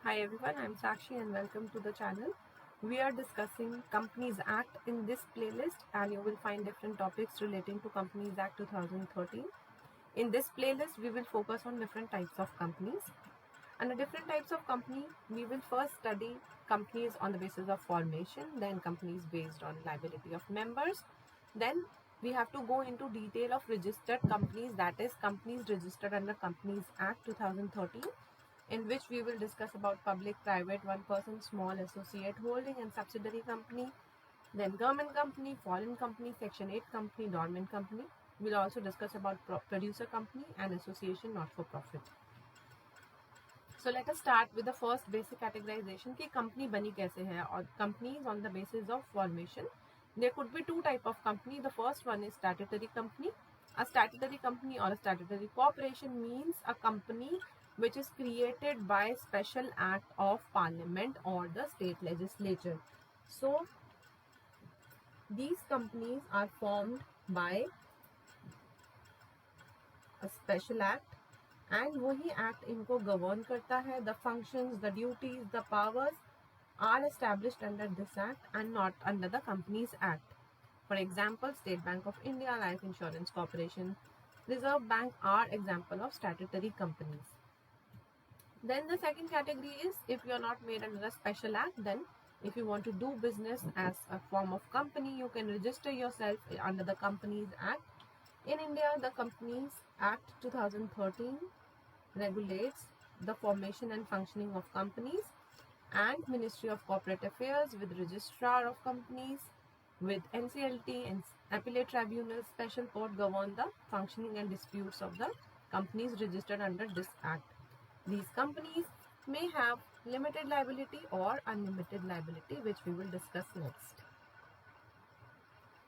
Hi everyone, I'm Sakshi and welcome to the channel. We are discussing Companies Act in this playlist and you will find different topics relating to Companies Act 2013. In this playlist, we will focus on different types of companies. Under different types of company, we will first study companies on the basis of formation, then companies based on liability of members. Then we have to go into detail of registered companies, that is companies registered under Companies Act 2013, in which we will discuss about public, private, one person, small, associate, holding and subsidiary company, then government company, foreign company, section 8 company, dormant company. We'll also discuss about producer company and association not for profit. So let us start with the first basic categorization कि company बनी कैसे है और companies on the basis of formation. There could be two type of company. The first one is statutory company. A statutory company or a statutory corporation means a company which is created by special act of parliament or the state legislature. So these companies are formed by a special act and वही act इनको govern करता है. The functions, the duties, the powers are established under this act and not under the Companies Act. For example, State Bank of India, Life Insurance Corporation, Reserve Bank are example of statutory companies. Then the second category is if you are not made under a special act, then if you want to do business as a form of company, you can register yourself under the Companies Act. In India, the Companies Act 2013 regulates the formation and functioning of companies, and Ministry of Corporate Affairs with Registrar of Companies, with NCLT and Appellate Tribunal, Special Court govern the functioning and disputes of the companies registered under this Act. These companies may have limited liability or unlimited liability, which we will discuss next.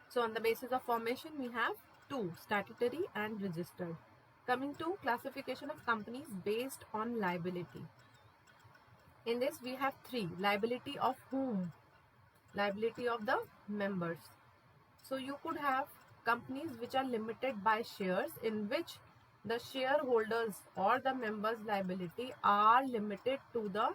So on the basis of formation, we have two, statutory and registered. Coming to classification of companies based on liability. In this, we have three. Liability of whom? Liability of the members. So you could have companies which are limited by shares, in which the shareholders or the members' liability are limited to the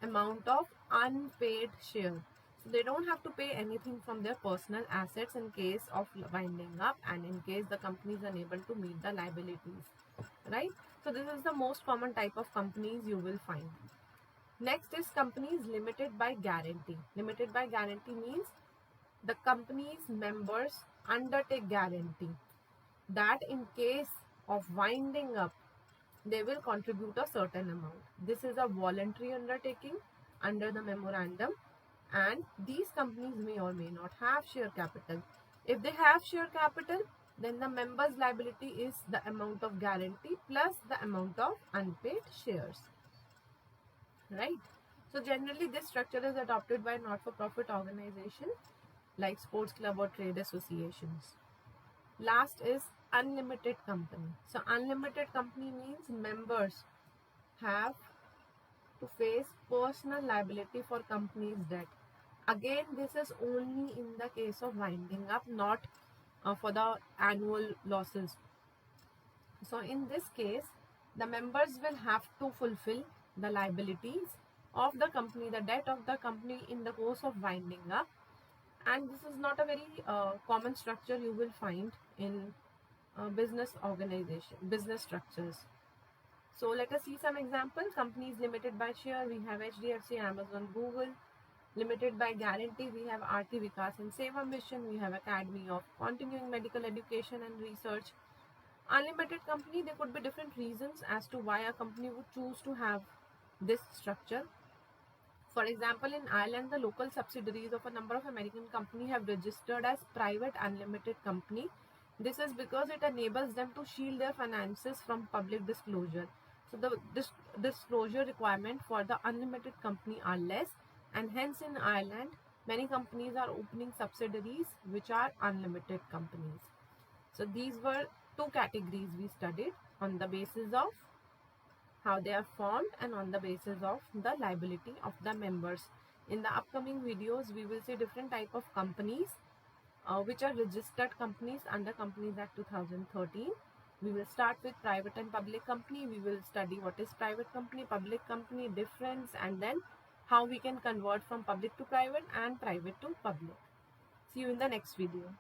amount of unpaid share. So they don't have to pay anything from their personal assets in case of winding up and in case the company is unable to meet the liabilities, right? So this is the most common type of companies you will find. Next is companies limited by guarantee. Limited by guarantee means the company's members undertake guarantee that in case of winding up, they will contribute a certain amount. This is a voluntary undertaking under the memorandum, and these companies may or may not have share capital. If they have share capital, then the members' liability is the amount of guarantee plus the amount of unpaid shares. Right? So generally this structure is adopted by not-for-profit organization like sports club or trade associations. Last is unlimited company. So unlimited company means members have to face personal liability for company's debt. Again, this is only in the case of winding up, not for the annual losses. So in this case, the members will have to fulfill the liabilities of the company, the debt of the company in the course of winding up. And this is not a very common structure you will find in business organization, business structures. So let us see some examples. Companies limited by share, we have HDFC, Amazon, Google. Limited by guarantee, we have Aarti Vikas and Seva Mission. We have Academy of Continuing Medical Education and Research. Unlimited company, there could be different reasons as to why a company would choose to have this structure. For example, in Ireland, the local subsidiaries of a number of American companies have registered as private unlimited company. This is because it enables them to shield their finances from public disclosure. So the disclosure requirement for the unlimited company are less, and hence in Ireland, many companies are opening subsidiaries which are unlimited companies. So these were two categories we studied on the basis of how they are formed and on the basis of the liability of the members. In the upcoming videos, we will see different type of companies which are registered companies under Companies Act 2013. We will start with private and public company. We will study what is private company, public company, difference, and then how we can convert from public to private and private to public. See you in the next video.